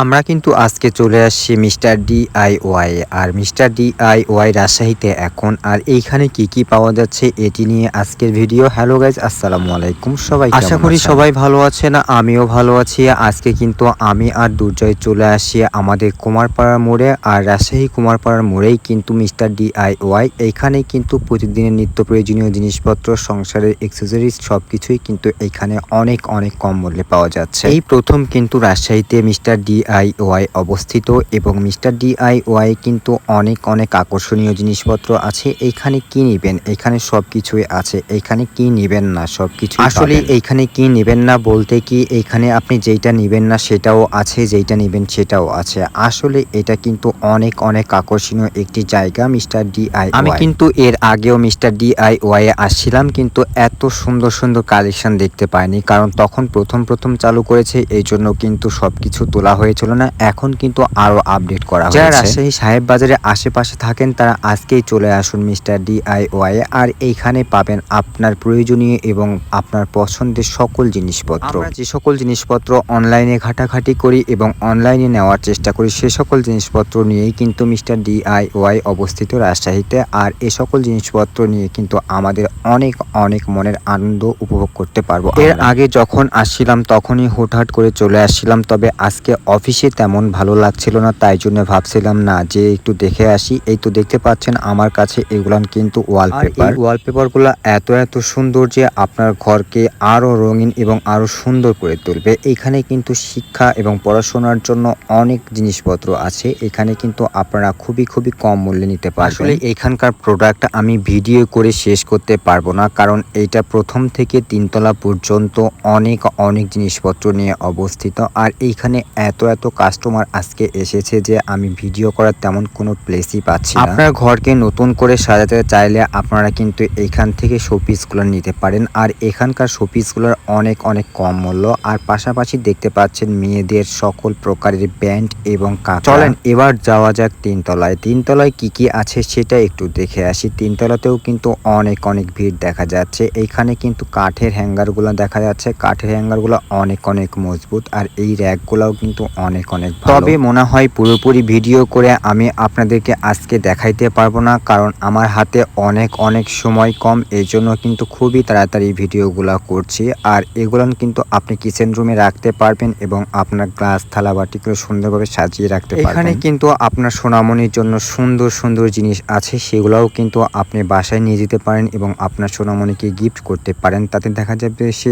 আমরা কিন্তু আজকে চলে আসছি মিস্টার ডিআইওয়াই আর মিস্টার ডিআইওয়াই রাজশাহীতে এখন। আর এইখানে কি পাওয়া যাচ্ছে এটি নিয়ে আজকের ভিডিও। হ্যালো গাইজ, আসসালামু আলাইকুম, সবাই আশা করি সবাই ভালো আছেন। আমিও ভালো আছি। আজকে কিন্তু আমি আর দুর্জয় চলে আসি আমাদের কুমারপাড়ার মোড়ে। আর রাজশাহী কুমারপাড়ার মোড়েই কিন্তু মিস্টার ডিআইওয়াই। এইখানে কিন্তু প্রতিদিনের নিত্য প্রয়োজনীয় জিনিসপত্র, সংসারের এক্সেসরিজ সবকিছুই কিন্তু এইখানে অনেক কম মূল্যে পাওয়া যাচ্ছে। এই প্রথম কিন্তু রাজশাহীতে মিস্টার ডিআইওয়াই অবস্থিত এবং মিস্টার ডিআইওয়াই কিন্তু অনেক আকর্ষণীয় জিনিসপত্র আছে। এইখানে কি নেবেন, এখানে সবকিছুই আছে। এইখানে কি নেবেন না সবকিছু আসলে এইখানে কি নেবেন না বলতে কি, এইখানে আপনি যেইটা নেবেন না সেটাও আছে, যেইটা নেবেন সেটাও আছে। আসলে এটা কিন্তু অনেক আকর্ষণীয় একটি জায়গা মিস্টার ডিআইওয়াই। আমি কিন্তু এর আগেও মিস্টার ডিআইওয়াই এ আসছিলাম, কিন্তু এত সুন্দর কালেকশন দেখতে পাইনি, কারণ তখন প্রথম চালু করেছে, এই জন্য কিন্তু সবকিছু তোলা হয়েছিল না। এখন কিন্তু আরো আপডেট করা হয়েছে। যারা রাজশাহী সাহেব বাজারের আশেপাশে থাকেন তারা আজকেই চলে আসুন মিস্টার ডিআইওয়াই। আর এইখানে পাবেন আপনার প্রয়োজনীয় এবং আপনার পছন্দের সকল জিনিসপত্র। আমরা যে সকল জিনিসপত্র অনলাইনে ঘাটাঘাটি করি এবং অনলাইনে নেওয়ার চেষ্টা করি, সে সকল জিনিসপত্র নিয়েই কিন্তু মিস্টার ডিআইওয়াই অবস্থিত রাজশাহীতে। আর এ সকল জিনিসপত্র নিয়ে কিন্তু আমাদের অনেক মনের আনন্দ উপভোগ করতে পারবো। এর আগে যখন আসছিলাম তখনই হুটহাট করে চলে আসছিলাম, তবে আজকে অফিসে তেমন ভালো লাগছিল না, তাই জন্য ভাবছিলাম না যে একটু দেখে আসি। এই তো দেখতে পাচ্ছেন আমার কাছে এগুলান কিন্তু ওয়ালপেপার। ওয়ালপেপারগুলো এত সুন্দর যে আপনার ঘরকে আরো রঙিন এবং আরো সুন্দর করে তুলবে। এখানে কিন্তু শিক্ষা এবং পড়াশোনার জন্য অনেক জিনিসপত্র আছে। এখানে কিন্তু আপনারা খুবই কম মূল্যে নিতে পারবেন। আসলে এখানকার প্রোডাক্ট আমি ভিডিও করে শেষ করতে পারবো না, কারণ এইটা প্রথম থেকে তিনতলা পর্যন্ত অনেক জিনিসপত্র নিয়ে অবস্থিত। আর এইখানে এত কাস্টমার আজকে এসেছে যে আমি ভিডিও করার তেমন কোনো প্লেসই পাচ্ছি না। আপনার ঘরকে নতুন করে সাজাতে চাইলে আপনারা কিন্তু এইখান থেকে শোপিসগুলো নিতে পারেন। আর এখানকার শোপিসগুলোর অনেক কম মূল্য। আর পাশাপাশি দেখতে পাচ্ছেন মেয়েদের সকল প্রকারের ব্যান্ড এবং কাঁকড়া। চলেন এবার যাওয়া যাক তিনতলায়। তিনতলায় কি আছে সেটা একটু দেখে আসি। তিনতলাতেও কিন্তু অনেক ভিড় দেখা যাচ্ছে। এইখানে কিন্তু কাঠের হ্যাঙ্গারগুলো দেখা যাচ্ছে। কাঠের হ্যাঙ্গারগুলো অনেক মজবুত। আর এই র্যাকগুলোও কিন্তু অনেক ভালো। তবে মনে হয় পুরোপুরি ভিডিও করে আমি আপনাদেরকে আজকে দেখাইতে পারবো না, কারণ আমার হাতে অনেক সময় কম। এই জন্য কিন্তু খুবই তাড়াতাড়ি ভিডিওগুলো করছি। আর এগুলো কিন্তু আপনি কিচেন রুমে রাখতে পারবেন এবং আপনার গ্লাস থালা বাটিগুলো সুন্দরভাবে সাজিয়ে রাখতে পারবেন। এখানে কিন্তু আপনার সোনামণির জন্য সুন্দর জিনিস আছে, সেগুলোও কিন্তু আপনি বাসায় নিয়ে যেতে পারেন এবং আপনার সোনামণিকে গিফট করতে পারেন। তাতে দেখা যাবে সে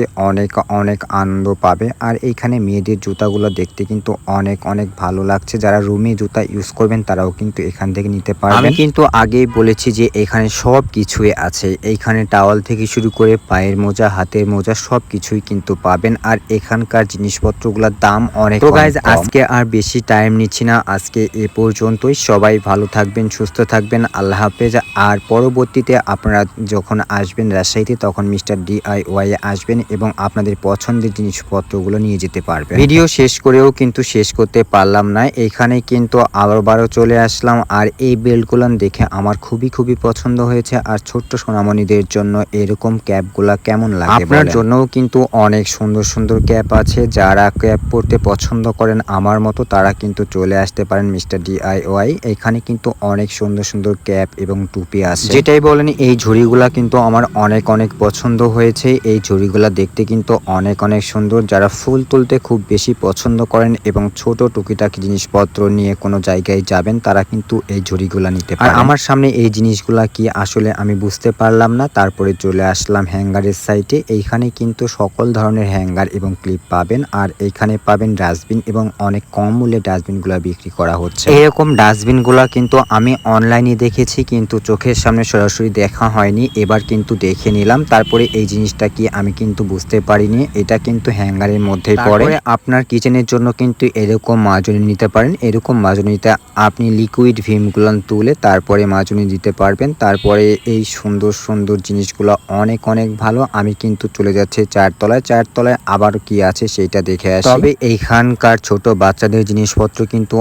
অনেক আনন্দ পাবে। আর এইখানে মেয়েদের জুতাগুলো দেখতে কিন্তু অনেক ভালো লাগছে। যারা রুমে জুতা ইউজ করবেন তারাও কিন্তু এখান থেকে নিতে পারবেন। আমি কিন্তু আগেই বলেছি যে এখানে সব কিছুই আছে। এইখানে টাওয়াল থেকে শুরু করে পায়ের মোজা, হাতের মোজা সবকিছুই কিন্তু পাবেন। আর এখানকার জিনিসপত্রগুলোর দাম অনেক। তো গাইজ, আজকে আর বেশি টাইম নিচ্ছি না, আজকে এ পর্যন্তই। সবাই ভালো থাকবেন, সুস্থ থাকবেন, আল্লাহ হাফেজ। আর পরবর্তীতে আপনারা যখন আসবেন রাজশাহীতে তখন মিস্টার ডিআইওয়াই আসবেন এবং আপনাদের পছন্দের জিনিসপত্রগুলো নিয়ে যেতে পারবেন। ভিডিও শেষ করেও কিন্তু শেষ করতে পারলাম না। এইখানে কিন্তু আবারও চলে আসলাম। আর এই বেল্টগুলো দেখে আমার খুবই পছন্দ হয়েছে। আর ছোট্ট সোনামণিদের জন্য এরকম ক্যাপগুলা কেমন লাগে আপনার জন্যও কিন্তু অনেক সুন্দর ক্যাপ আছে। যারা ক্যাপ পরতে পছন্দ করেন আমার মতো তারা কিন্তু চলে আসতে পারেন মিস্টার ডিআইওয়াই। এখানে কিন্তু অনেক সুন্দর ক্যাপ এবং টুপি আছে। যেটাই বলেন, এই ঝুড়িগুলা কিন্তু আমার অনেক পছন্দ হয়েছে। এই ঝুড়িগুলা দেখতে কিন্তু অনেক সুন্দর। যারা ফুল তুলতে খুব বেশি পছন্দ করেন এবং ছোট টুকিটাকি জিনিসপত্র নিয়ে কোনো জায়গায় যাবেন তারা কিন্তু এই ঝুড়িগুলা নিতে পারেন। আর আমার সামনে এই জিনিসগুলা কি আসলে আমি বুঝতে পারলাম না। তারপরে চলে আসলাম হ্যাঙ্গারের সাইটে। এইখানে কিন্তু সকল ধরনের হ্যাঙ্গার এবং ক্লিপ পাবেন। আর এইখানে পাবেন ডাস্টবিন এবং অনেক কম মূল্যে ডাস্টবিনগুলো বিক্রি করা হচ্ছে। এরকম ডাস্টবিনগুলা কিন্তু আমি অনলাইনে দেখেছি, কিন্তু চোখের সামনে সরাসরি দেখা হয়নি। এবার কিন্তু দেখে নিলাম। তারপরে এই জিনিসটা কি আমি কিন্তু বুঝতে পারিনি। এটা কিন্তু হ্যাঙ্গারের মধ্যেই পড়ে। আপনার কিচেনের জন্য কিন্তু এরকম মাজনি নিতে পারেন। এরকম মাজনিতে আপনি লিকুইড ভিমগুলো তুলে তারপরে মাজনি দিতে পারবেন। তারপরে এই সুন্দর জিনিসগুলো অনেক ভালো। আমি কিন্তু চলে যাচ্ছি চারতলায় আবার কি আছে সেইটা দেখে আসি। তবে এইখানকার ছোট বাচ্চাদের জিনিসপত্র কিন্তু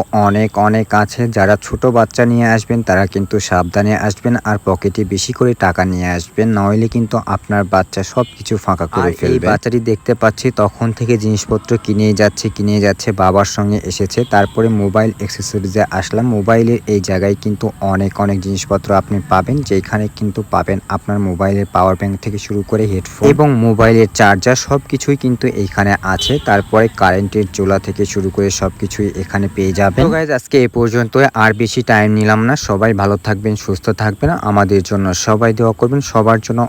অনেক আছে। যারা ছোট বাচ্চা নিয়ে আসবেন তারা কিন্তু সাবধানে আসবেন আর পকেটে বেশি করে টাকা নিয়ে আসবেন, নইলে কিন্তু আপনার বাচ্চা সবকিছু ফাঁকা করে ফেলবে। এই বাচ্চাটি দেখতে পাচ্ছি তখন থেকে জিনিসপত্র কিনে যাচ্ছে বাবার সঙ্গে এসেছে। তারপরে মোবাইল অ্যাক্সেসরিজে আসলাম। মোবাইলের এই জায়গায় কিন্তু অনেক জিনিসপত্র আপনি পাবেন, যেখানে কিন্তু পাবেন আপনার মোবাইলের পাওয়ার ব্যাংক থেকে শুরু করে হেডফোন এবং মোবাইলের চার্জার সবকিছুই কিন্তু এইখানে আছে। তারপরে কারেন্টের চুলা থেকে শুরু করে সবকিছুই এখানে পেয়ে যাবেন। তো গাইজ আজকে এই পর্যন্ত, আর বেশি টাইম নিলাম না। সবাই ভালো থাকবেন, সুস্থ থাকবেন, আমাদের জন্য সবাই দোয়া করবেন। সবার জন্য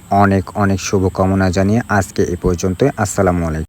অনেক শুভকামনা জানিয়ে আজকে এই পর্যন্ত। আসসালামু আলাইকুম।